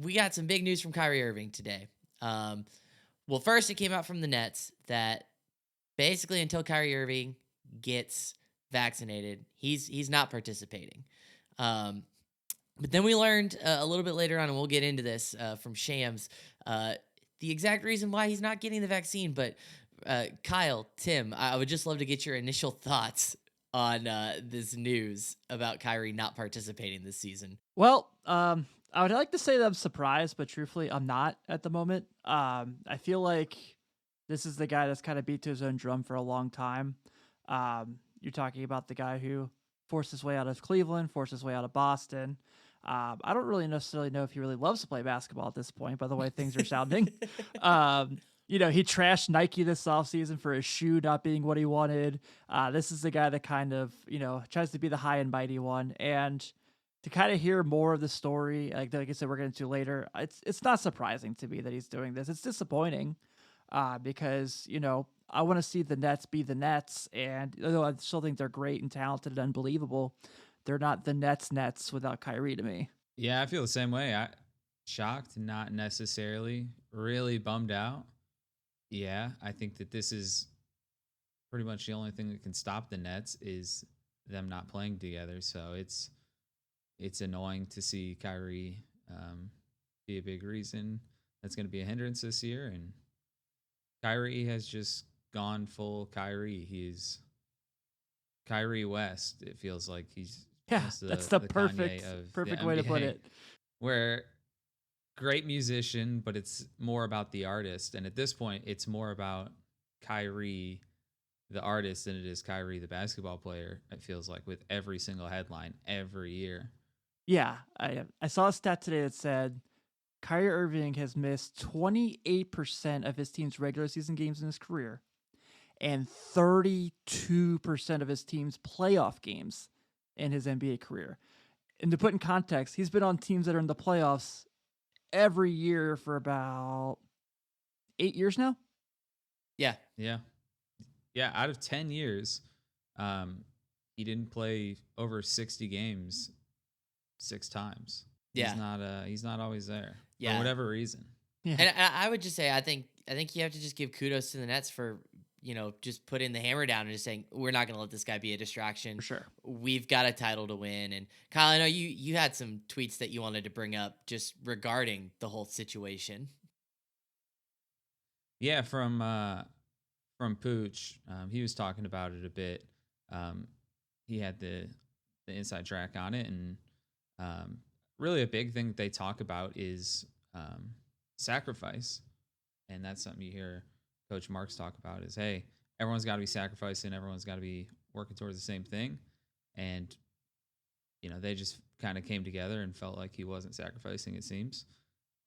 We got some big news from Kyrie Irving today. Well, first it came out from the Nets that basically until Kyrie Irving gets vaccinated, he's not participating. Um, but then we learned a little bit later on, and we'll get into this from Shams, uh, the exact reason why he's not getting the vaccine. But Kyle, Tim, I would just love to get your initial thoughts on this news about Kyrie not participating this season. Well, I would like to say that I'm surprised, but truthfully, I'm not at the moment. I feel like this is the guy that's kind of beat to his own drum for a long time. You're talking about the guy who forced his way out of Cleveland, forced his way out of Boston. I don't really necessarily know if he really loves to play basketball at this point, by the way things are sounding. He trashed Nike this offseason for his shoe not being what he wanted. This is the guy that kind of, tries to be the high and mighty one. And to kind of hear more of the story, like I said, we're getting to later. It's not surprising to me that he's doing this. It's disappointing because I want to see the Nets be the Nets, and though I still think they're great and talented and unbelievable, they're not the Nets without Kyrie to me. Yeah, I feel the same way. I shocked, not necessarily. Really bummed out. Yeah, I think that this is pretty much the only thing that can stop the Nets is them not playing together. So it's annoying to see Kyrie be a big reason that's going to be a hindrance this year. And Kyrie has just gone full Kyrie. He's Kyrie West. It feels like he's Yeah, almost that's the the perfect Kanye of the perfect way to put NBA, it. where great musician, but it's more about the artist. And at this point, it's more about Kyrie, the artist, than it is Kyrie, the basketball player. It feels like with every single headline every year. Yeah, I saw a stat today that said Kyrie Irving has missed 28% of his team's regular season games in his career and 32% of his team's playoff games in his NBA career. And to put in context, he's been on teams that are in the playoffs every year for about 8 years now. Yeah. Yeah. Yeah. Out of 10 years, he didn't play over 60 games 6 times. Yeah. He's not always there for Yeah. whatever reason. Yeah. And I would just say I think you have to just give kudos to the Nets for just putting the hammer down and just saying we're not going to let this guy be a distraction. For sure. We've got a title to win. And Kyle, I know you had some tweets that you wanted to bring up just regarding the whole situation. Yeah, from Pooch, he was talking about it a bit. He had the inside track on it, and really a big thing that they talk about is sacrifice, and that's something you hear Coach Marks talk about. Is hey, everyone's got to be sacrificing, everyone's got to be working towards the same thing, and they just kind of came together and felt like he wasn't sacrificing. It seems,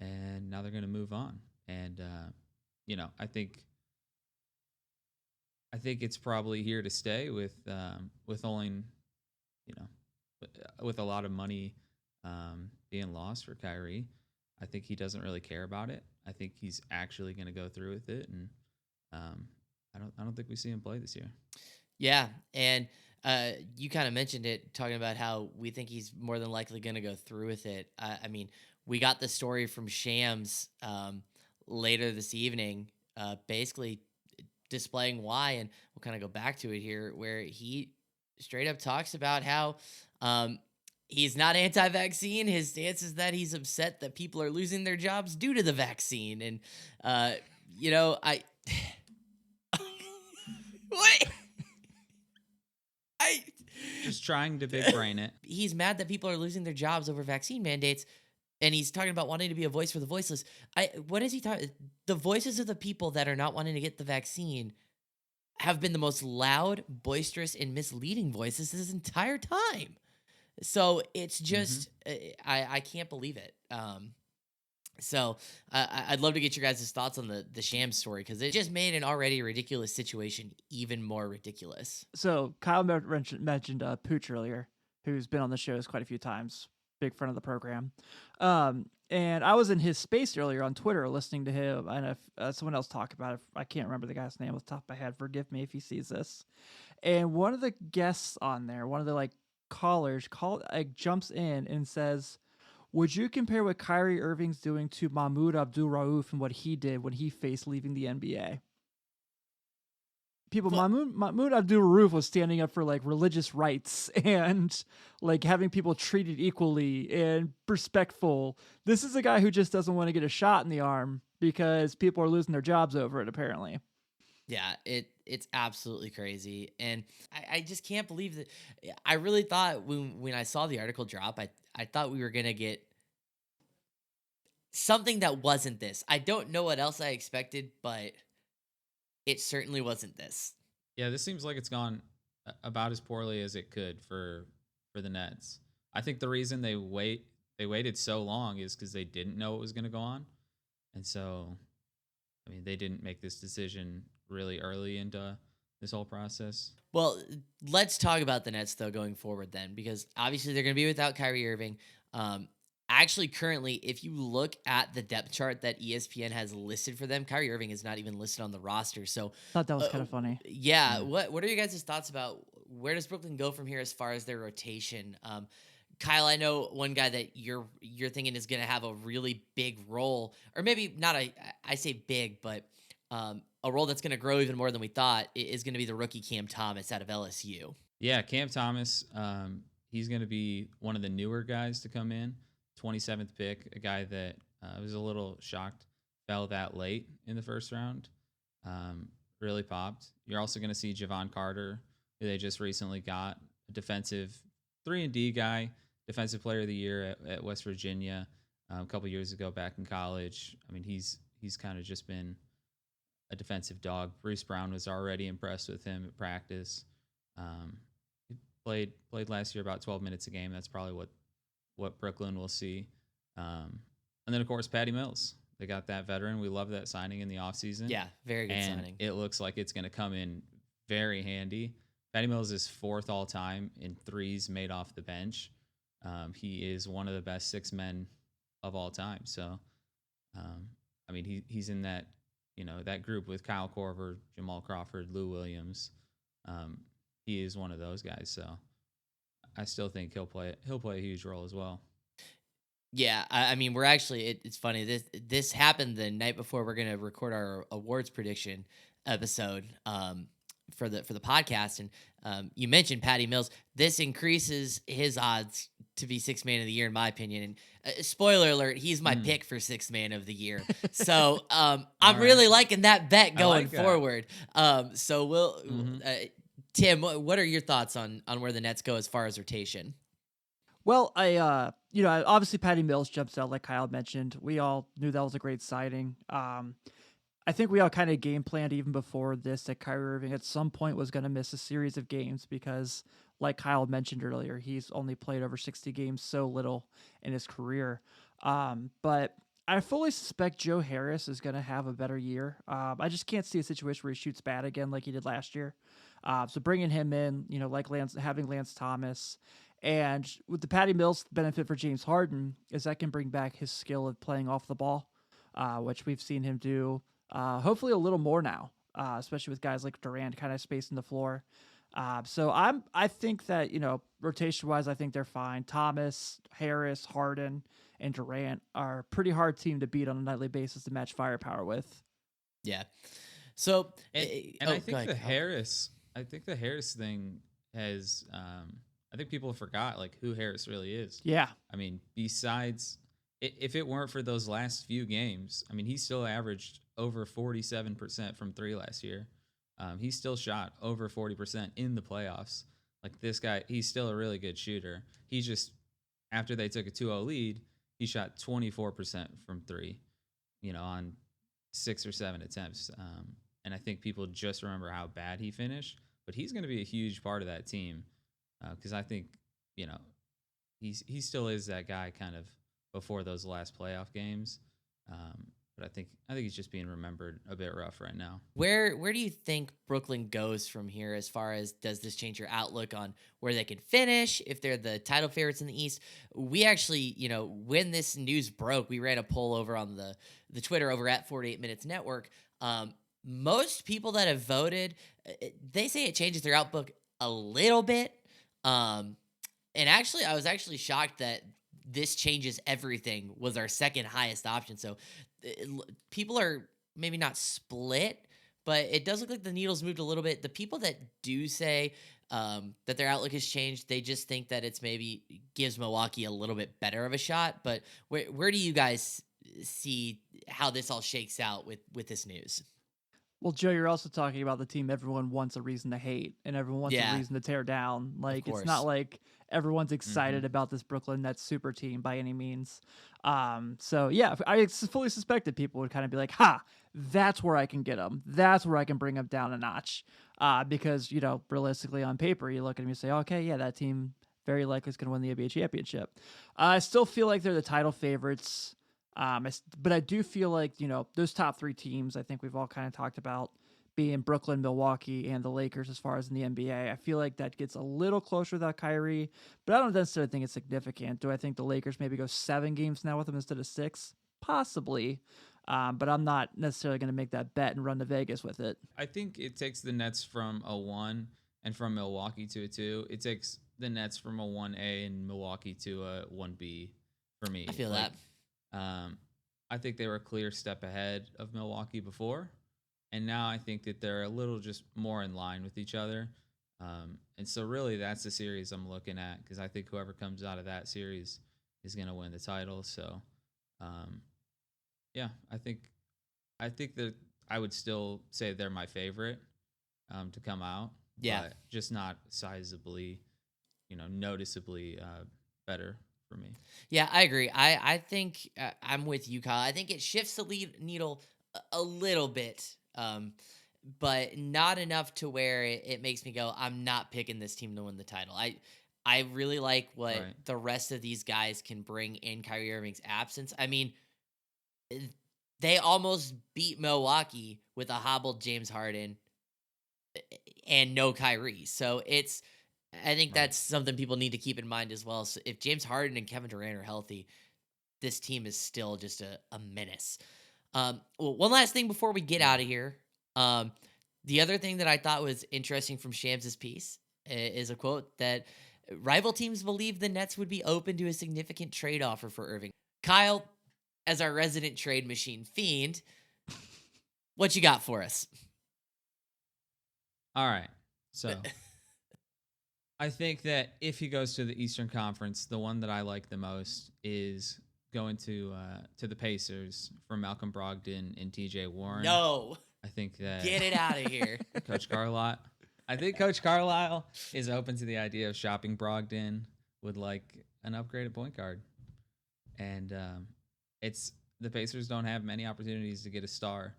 and now they're going to move on, and I think it's probably here to stay with only with a lot of money being lost for Kyrie. I think he doesn't really care about it. I think he's actually going to go through with it, and I don't think we see him play this year. Yeah, and you kind of mentioned it, talking about how we think he's more than likely going to go through with it. I mean, we got the story from Shams later this evening, basically displaying why, and we'll kind of go back to it here, where he straight up talks about how he's not anti-vaccine. His stance is that he's upset that people are losing their jobs due to the vaccine, and I what I Just trying to big brain it. he's mad that people are losing their jobs over vaccine mandates, and he's talking about wanting to be a voice for the voiceless. What is he talking? The voices of the people that are not wanting to get the vaccine have been the most loud, boisterous, and misleading voices this entire time. So it's just, I can't believe it. So I'd love to get your guys' thoughts on the Sham story, because it just made an already ridiculous situation even more ridiculous. So Kyle mentioned Pooch earlier, who's been on the shows quite a few times, big friend of the program. And I was in his space earlier on Twitter listening to him, and if someone else talked about it, I can't remember the guy's name off the top of my head. Forgive me if he sees this. And one of the guests on there, one of the callers, jumps in and says, Would you compare what Kyrie Irving's doing to Mahmoud Abdul-Rauf and what he did when he faced leaving the NBA? Well, Mahmoud Abdul-Rauf was standing up for like religious rights and like having people treated equally and respectful. This is a guy who just doesn't want to get a shot in the arm because people are losing their jobs over it, apparently. yeah, it's absolutely crazy, and I just can't believe that. I really thought when I saw the article drop, I thought we were gonna get something that wasn't this. I don't know what else I expected, but it certainly wasn't this. Yeah, this seems like it's gone about as poorly as it could for the Nets. I think the reason they waited so long is because they didn't know what was going to go on, and so I mean they didn't make this decision really early into this whole process. Well, let's talk about the Nets though going forward then, because obviously they're going to be without Kyrie Irving. Um, Actually, currently, if you look at the depth chart that ESPN has listed for them, Kyrie Irving is not even listed on the roster. So, Thought that was kind of funny. yeah, Mm. what are your guys' thoughts about where does Brooklyn go from here as far as their rotation? Kyle, I know one guy that you're thinking is going to have a really big role, or maybe not I say big, but a role that's going to grow even more than we thought is going to be the rookie Cam Thomas out of LSU. Yeah, Cam Thomas, he's going to be one of the newer guys to come in. 27th pick, a guy that was a little shocked fell that late in the first round. Really popped. You're also going to see Javon Carter, who they just recently got, a defensive 3-and-D guy, defensive player of the year at West Virginia a couple years ago back in college. I mean, he's kind of just been a defensive dog. Bruce Brown was already impressed with him at practice. He played last year about 12 minutes a game. That's probably what Brooklyn will see. And then, of course, Patty Mills. They got that veteran. We love that signing in the offseason. Yeah, very good and signing. it looks like it's going to come in very handy. Patty Mills is 4th all time in threes made off the bench. He is one of the best 6 men of all time. So, I mean, he's in that that group with Kyle Korver, Jamal Crawford, Lou Williams. He is one of those guys. So, I still think he'll play a huge role as well. Yeah, I mean, we're actually it's funny. This happened the night before we're gonna record our awards prediction episode for the podcast, and you mentioned Patty Mills. This increases his odds to be 6th man of the year, in my opinion. And spoiler alert, he's my pick for 6th man of the year. So I'm really liking that bet going forward. So we'll. Tim, what are your thoughts on where the Nets go as far as rotation? Well, obviously Patty Mills jumps out like Kyle mentioned. We all knew that was a great signing. I think we all kind of game planned even before this that Kyrie Irving at some point was going to miss a series of games because, like Kyle mentioned earlier, he's only played over 60 games so little in his career. But I fully suspect Joe Harris is going to have a better year. I just can't see a situation where he shoots bad again like he did last year. So bringing him in, like having Lance Thomas, and with the Patty Mills benefit for James Harden is that can bring back his skill of playing off the ball, which we've seen him do hopefully a little more now, especially with guys like Durant kind of spacing the floor. So I think that, rotation wise, I think they're fine. Thomas, Harris, Harden, and Durant are a pretty hard team to beat on a nightly basis to match firepower with. Yeah. So, and I think the Harris thing has, I think people forgot like who Harris really is. Yeah. I mean, besides, if it weren't for those last few games, I mean, he still averaged over 47% from 3 last year. He still shot over 40% in the playoffs. Like this guy, he's still a really good shooter. He just, after they took a 2-0 lead, he shot 24% from 3, on 6 or 7 attempts. And I think people just remember how bad he finished, but he's going to be a huge part of that team. Because I think, he still is that guy kind of before those last playoff games. But I think he's just being remembered a bit rough right now. Where do you think Brooklyn goes from here as far as does this change your outlook on where they could finish if they're the title favorites in the East? We actually, when this news broke, we ran a poll over on the Twitter over at 48 Minutes Network. Most people that have voted, they say it changes their outlook a little bit. And actually, I was actually shocked that this changes everything was our second highest option. So people are maybe not split, but it does look like the needle's moved a little bit. The people that do say that their outlook has changed, they just think that it's maybe gives Milwaukee a little bit better of a shot. But where do you guys see how this all shakes out with this news? Well, Joe, you're also talking about the team everyone wants a reason to hate and everyone wants a Yeah, reason to tear down. of Like, it's not course. like everyone's Mm-hmm. excited about this Brooklyn Nets super team by any means. So yeah, I fully suspected people would kind of be like, "Ha, that's where I can get them. That's where I can bring them down a notch." Because realistically on paper, you look at them and say, "Okay, yeah, that team very likely is going to win the NBA championship." I still feel like they're the title favorites. But I do feel like, those top three teams, I think we've all kind of talked about being Brooklyn, Milwaukee, and the Lakers as far as in the NBA. I feel like that gets a little closer without Kyrie, but I don't necessarily think it's significant. Do I think the Lakers maybe go 7 games now with them instead of 6? Possibly. But I'm not necessarily going to make that bet and run to Vegas with it. I think it takes the Nets from a 1 and from Milwaukee to a 2. It takes the Nets from a 1A and Milwaukee to a 1B for me. I feel Like, that. I think they were a clear step ahead of Milwaukee before, and now I think that they're a little just more in line with each other. And so really that's the series I'm looking at, because I think whoever comes out of that series is going to win the title. So, um, yeah, I think that I would still say they're my favorite to come out, Yeah. but just not sizably, noticeably better for me. Yeah, I agree. I think I'm with you, Kyle. I think it shifts the needle a little bit, but not enough to where it makes me go, I'm not picking this team to win the title. I really like what Right. the rest of these guys can bring in Kyrie Irving's absence. I mean, eh, they almost beat Milwaukee with a hobbled James Harden and no Kyrie. So I think Right. that's something people need to keep in mind as well. So if James Harden and Kevin Durant are healthy, this team is still just a menace. Well, one last thing before we get Yeah. out of here. Um, the other thing that I thought was interesting from Shams's piece is a quote that rival teams believe the Nets would be open to a significant trade offer for Irving. Kyle, as our resident trade machine fiend, what you got for us? All right. So I think that if he goes to the Eastern Conference, the one that I like the most is going to the Pacers from Malcolm Brogdon and T.J. Warren. No, I think that get it out of here. Coach Carlisle. I think Coach Carlisle is open to the idea of shopping Brogdon with like an upgraded point guard, and it's the Pacers don't have many opportunities to get a star,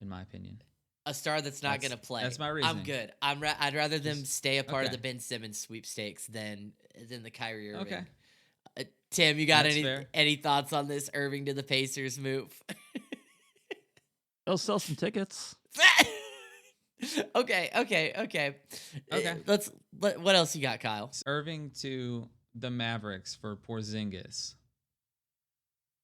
in my opinion. A star that's not going to play. That's my I'm reasoning. good. I'd rather them Just stay a part of okay. the Ben Simmons sweepstakes than the Kyrie Irving. Okay, Tim, you got that's fair. any thoughts on this Irving to the Pacers move? They'll sell some tickets. Okay. Okay. What else you got, Kyle? Irving to the Mavericks for Porzingis.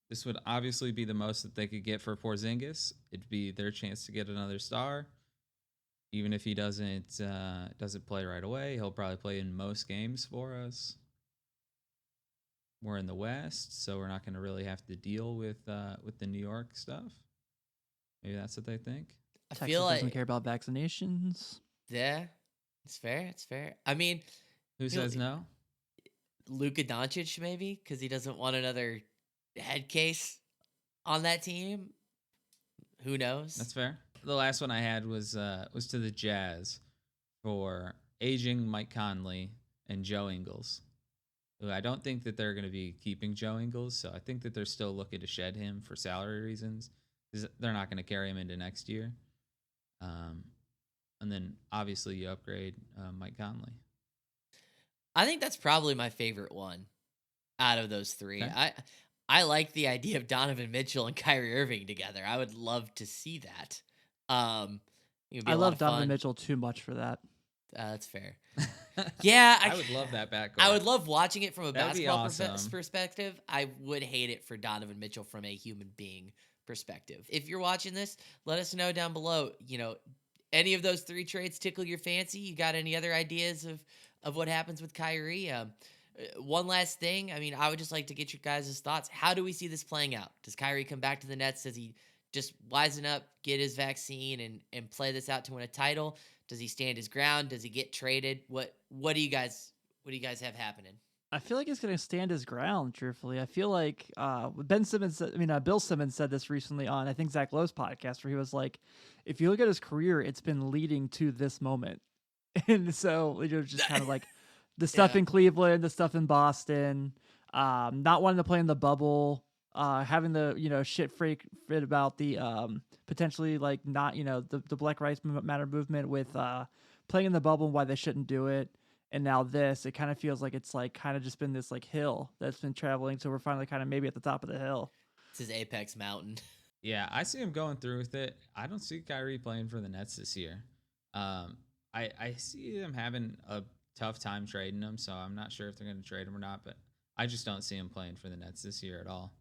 This would obviously be the most that they could get for Porzingis. It'd be their chance to get another star. Even if he doesn't play right away, he'll probably play in most games for us. We're in the West, so we're not going to really have to deal with the New York stuff. Maybe that's what they think. I Texas feel doesn't like care about vaccinations. yeah, it's fair. It's fair. I mean, Who says no? Luka Doncic maybe because he doesn't want another head case on that team. Who knows? That's fair. The last one I had was to the Jazz for aging Mike Conley and Joe Ingles. Who I don't think that they're going to be keeping Joe Ingles, so I think that they're still looking to shed him for salary reasons. Because they're not going to carry him into next year. And then obviously you upgrade Mike Conley. I think that's probably my favorite one out of those three. Okay. I like the idea of Donovan Mitchell and Kyrie Irving together. I would love to see that. It would be I a lot love of Donovan fun. Mitchell too much for that. That's fair. Yeah, I would love that backcourt. I would love watching it from a That'd be basketball awesome. perspective. I would hate it for Donovan Mitchell from a human being perspective. If you're watching this, let us know down below. Any of those three trades tickle your fancy? You got any other ideas of what happens with Kyrie? One last thing. I mean, I would just like to get your guys' thoughts. How do we see this playing out? Does Kyrie come back to the Nets? Does he just wisen up, get his vaccine, and play this out to win a title? Does he stand his ground? Does he get traded? What do you guys have happening? I feel like he's going to stand his ground. Truthfully, I feel like Ben Simmons. Bill Simmons said this recently on I think Zach Lowe's podcast, where he was like, "If you look at his career, it's been leading to this moment." And so it was just kind of like the stuff Yeah. in Cleveland, the stuff in Boston, not wanting to play in the bubble, having the shit freak fit about the potentially like not the Black Lives Matter movement with playing in the bubble and why they shouldn't do it. And now this, it kind of feels like it's like kind of just been this like hill that's been traveling. So we're finally kind of maybe at the top of the hill. It's his apex mountain. Yeah, I see him going through with it. I don't see Kyrie playing for the Nets this year. I see them having a tough time trading him, so I'm not sure if they're going to trade him or not. But I just don't see him playing for the Nets this year at all.